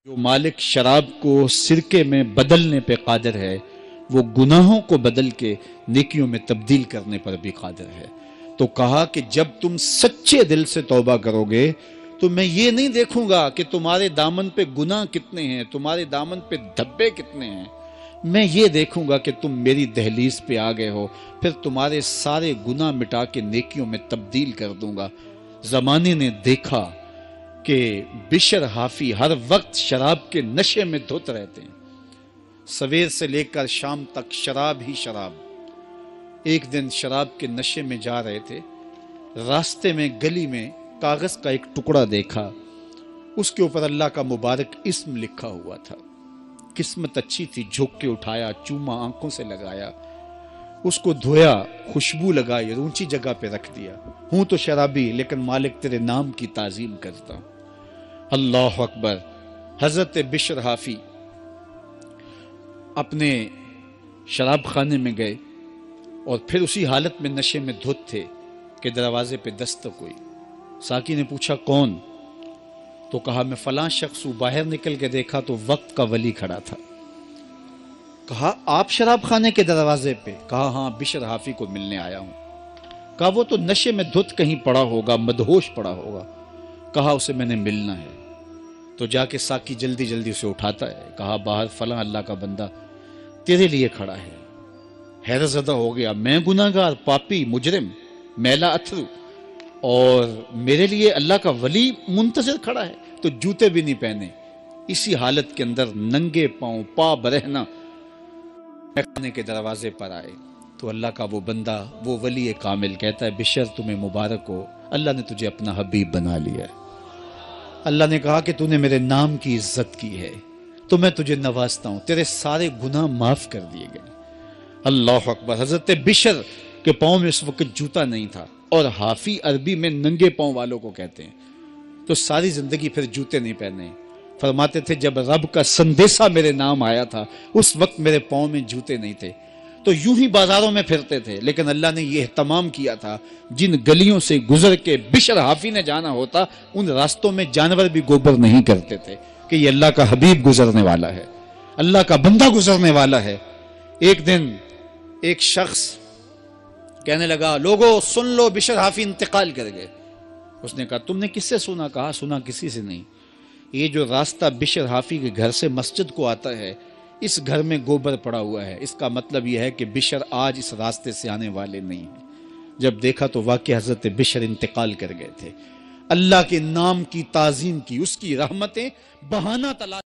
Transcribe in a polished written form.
جو مالک شراب کو سرکے میں بدلنے پہ قادر ہے وہ گناہوں کو بدل کے نیکیوں میں تبدیل کرنے پر بھی قادر ہے۔ تو کہا کہ جب تم سچے دل سے توبہ کرو گے تو میں یہ نہیں دیکھوں گا کہ تمہارے دامن پہ گناہ کتنے ہیں، تمہارے دامن پہ دھبے کتنے ہیں، میں یہ دیکھوں گا کہ تم میری دہلیز پہ آ گئے ہو، پھر تمہارے سارے گناہ مٹا کے نیکیوں میں تبدیل کر دوں گا۔ زمانے نے دیکھا کہ بشر حافی ہر وقت شراب کے نشے میں دھت رہتے ہیں، سویر سے لے کر شام تک شراب ہی شراب۔ ایک دن شراب کے نشے میں جا رہے تھے، راستے میں گلی میں کاغذ کا ایک ٹکڑا دیکھا، اس کے اوپر اللہ کا مبارک اسم لکھا ہوا تھا۔ قسمت اچھی تھی، جھک کے اٹھایا، چوما، آنکھوں سے لگایا، اس کو دھویا، خوشبو لگائی اور اونچی جگہ پہ رکھ دیا۔ ہوں تو شرابی لیکن مالک تیرے نام کی تعظیم کرتا ہوں۔ اللہ اکبر۔ حضرت بشر حافی اپنے شراب خانے میں گئے اور پھر اسی حالت میں نشے میں دھت تھے کہ دروازے پہ دستک ہوئی۔ ساقی نے پوچھا کون؟ تو کہا میں فلاں شخص ہوں۔ باہر نکل کے دیکھا تو وقت کا ولی کھڑا تھا۔ کہا آپ شراب خانے کے دروازے پہ؟ کہا ہاں، بشر حافی کو ملنے آیا ہوں۔ کہا وہ تو نشے میں دھت کہیں پڑا ہوگا، مدہوش پڑا ہوگا۔ کہا اسے میں نے ملنا ہے۔ تو جا کے ساقی جلدی جلدی اسے اٹھاتا ہے۔ کہا باہر فلاں اللہ کا بندہ تیرے لیے کھڑا ہے۔ حیرت زدہ ہو گیا، میں گناہگار، پاپی، مجرم، میلا اتھرو، اور میرے لیے اللہ کا ولی منتظر کھڑا ہے؟ تو جوتے بھی نہیں پہنے، اسی حالت کے اندر ننگے پاؤں، پا برہنہ خانے کے دروازے پر آئے۔ تو اللہ کا وہ بندہ، وہ ولی کامل کہتا ہے بشر تمہیں مبارک ہو، اللہ نے تجھے اپنا حبیب بنا لیا ہے۔ اللہ نے کہا کہ تو نے میرے نام کی عزت کی ہے تو میں تجھے نوازتا ہوں، تیرے سارے گناہ معاف کر دیے گئے۔ اللہ اکبر۔ حضرت بشر کے پاؤں میں اس وقت جوتا نہیں تھا، اور حافی عربی میں ننگے پاؤں والوں کو کہتے ہیں، تو ساری زندگی پھر جوتے نہیں پہنے۔ فرماتے تھے جب رب کا سندیسہ میرے نام آیا تھا اس وقت میرے پاؤں میں جوتے نہیں تھے، تو یوں ہی بازاروں میں پھرتے تھے، لیکن اللہ نے یہ اہتمام کیا تھا جن گلیوں سے گزر کے بشر حافی نے جانا ہوتا ان راستوں میں جانور بھی گوبر نہیں کرتے تھے کہ یہ اللہ کا حبیب گزرنے والا ہے، اللہ کا بندہ گزرنے والا ہے۔ ایک دن ایک شخص کہنے لگا لوگو سن لو، بشر حافی انتقال کر گئے۔ اس نے کہا تم نے کس سے سنا؟ کہا سنا کسی سے نہیں، یہ جو راستہ بشر حافی کے گھر سے مسجد کو آتا ہے اس گھر میں گوبر پڑا ہوا ہے، اس کا مطلب یہ ہے کہ بشر آج اس راستے سے آنے والے نہیں ہیں۔ جب دیکھا تو واقعی حضرت بشر انتقال کر گئے تھے۔ اللہ کے نام کی تعظیم کی، اس کی رحمتیں بہانہ تلاش